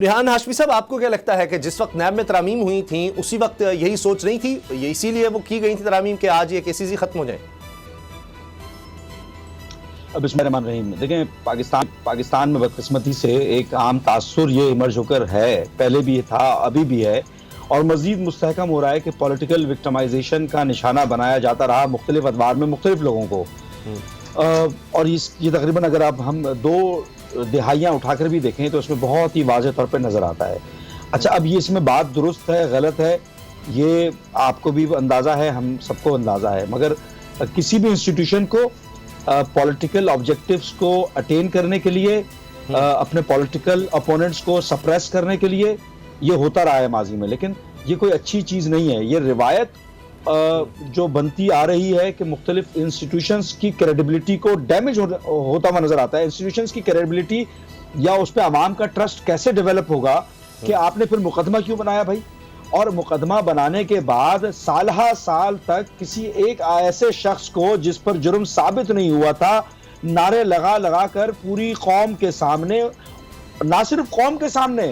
ریحان ہاشمی صاحب، آپ کو کیا لگتا ہے کہ جس وقت نیب میں ترامیم ہوئی تھیں اسی وقت یہی سوچ نہیں تھی، یہ اسی لیے وہ کی گئی تھی ترامیم کہ آج یہ کیسز ہی ختم ہو جائیں؟ بسم اللہ الرحمن الرحیم۔ دیکھیں، پاکستان میں بدقسمتی سے ایک عام تاثر یہ ایمرج ہو کر ہے، پہلے بھی تھا، ابھی بھی ہے، اور مزید مستحکم ہو رہا ہے کہ پولیٹیکل وکٹمائزیشن کا نشانہ بنایا جاتا رہا مختلف ادوار میں مختلف لوگوں کو۔ اور یہ تقریباً اگر آپ ہم 2 دہائیاں اٹھا کر بھی دیکھیں تو اس میں بہت ہی واضح طور پہ نظر آتا ہے۔ اچھا، اب یہ اس میں بات درست ہے غلط ہے، یہ آپ کو بھی اندازہ ہے، ہم سب کو اندازہ ہے، مگر کسی بھی انسٹیٹیوشن کو پولیٹیکل آبجیکٹیوز کو اٹین کرنے کے لیے، اپنے پولیٹیکل اپوننٹس کو سپریس کرنے کے لیے یہ ہوتا رہا ہے ماضی میں، لیکن یہ کوئی اچھی چیز نہیں ہے۔ یہ روایت جو بنتی آ رہی ہے کہ مختلف انسٹیٹیوشنز کی کریڈیبلٹی کو ڈیمیج ہوتا ہوا نظر آتا ہے۔ انسٹیٹیوشنز کی کریڈیبلٹی یا اس پہ عوام کا ٹرسٹ کیسے ڈیولپ ہوگا کہ آپ نے پھر مقدمہ کیوں بنایا بھائی؟ اور مقدمہ بنانے کے بعد سالہ سال تک کسی ایک ایسے شخص کو جس پر جرم ثابت نہیں ہوا تھا، نعرے لگا کر پوری قوم کے سامنے، نہ صرف قوم کے سامنے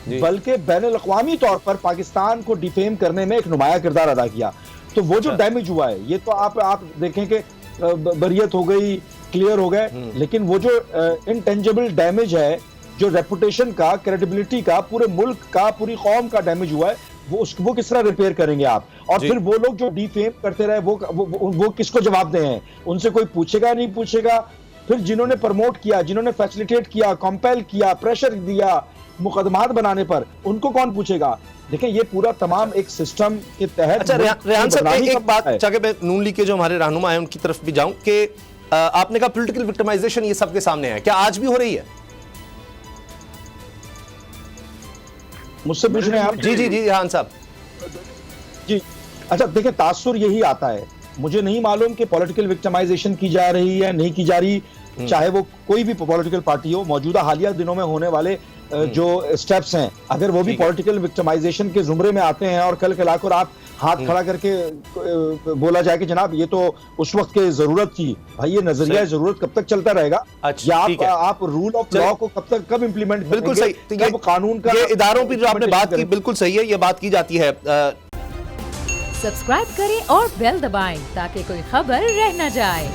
بلکہ بین الاقوامی طور پر پاکستان کو ڈیفیم کرنے میں ایک نمایاں کردار ادا کیا۔ تو وہ جو ڈیمیج ہوا ہے، یہ تو آپ دیکھیں کہ بریت ہو گئی، کلیئر ہو گئے، لیکن وہ جو انٹینجبل ڈیمیج ہے، جو ریپوٹیشن کا، کریڈیبلٹی کا، پورے ملک کا، پوری قوم کا ڈیمیج ہوا ہے، وہ کس طرح ریپیئر کریں گے آپ؟ اور پھر وہ لوگ جو ڈیفیم کرتے رہے وہ کس کو جواب دیں ہیں؟ ان سے کوئی پوچھے گا نہیں پوچھے گا؟ پھر جنہوں نے پروموٹ کیا، جنہوں نے فیسیلیٹیٹ کیا، کمپیل کیا، پریشر دیا مقدمات بنانے پر، ان کو کون پوچھے گا؟ دیکھیں، یہ پورا تمام ایک سسٹم کے تحت۔ اچھا ریحان صاحب، ایک بات چاہے میں نون لیگ کے جو ہمارے رہنما ہیں ان کی طرف بھی جاؤں کہ آپ نے کہا پولیٹیکل وکٹمائزیشن یہ سب کے سامنے ہے، کیا آج بھی ہو رہی ہے؟ مجھ سے پوچھ رہے ہیں آپ؟ جی ریحان صاحب جی، اچھا دیکھیں، تاثر یہی آتا ہے، مجھے نہیں معلوم کہ پولیٹیکل وکٹمائزیشن کی جا رہی ہے نہیں کی جا رہی، چاہے وہ کوئی بھی پولیٹیکل پارٹی ہو۔ موجودہ حالیہ دنوں میں ہونے والے جو سٹیپس ہیں، اگر وہ بھی پولیٹیکل وکٹمائزیشن کے زمرے میں آتے ہیں اور کل کلا کر آپ ہاتھ کھڑا کر کے بولا جائے کہ جناب یہ تو اس وقت کے ضرورت تھی، بھائی یہ نظریہ ضرورت کب تک چلتا رہے گا؟ یا آپ رول آف لا کو کب امپلیمنٹ؟ بالکل صحیح، کب قانون کا یہ اداروں پہ جو آپ نے بات کی بالکل صحیح ہے، یہ بات کی جاتی ہے۔ سبسکرائب کریں اور بیل دبائیں تاکہ کوئی خبر رہ نہ جائے۔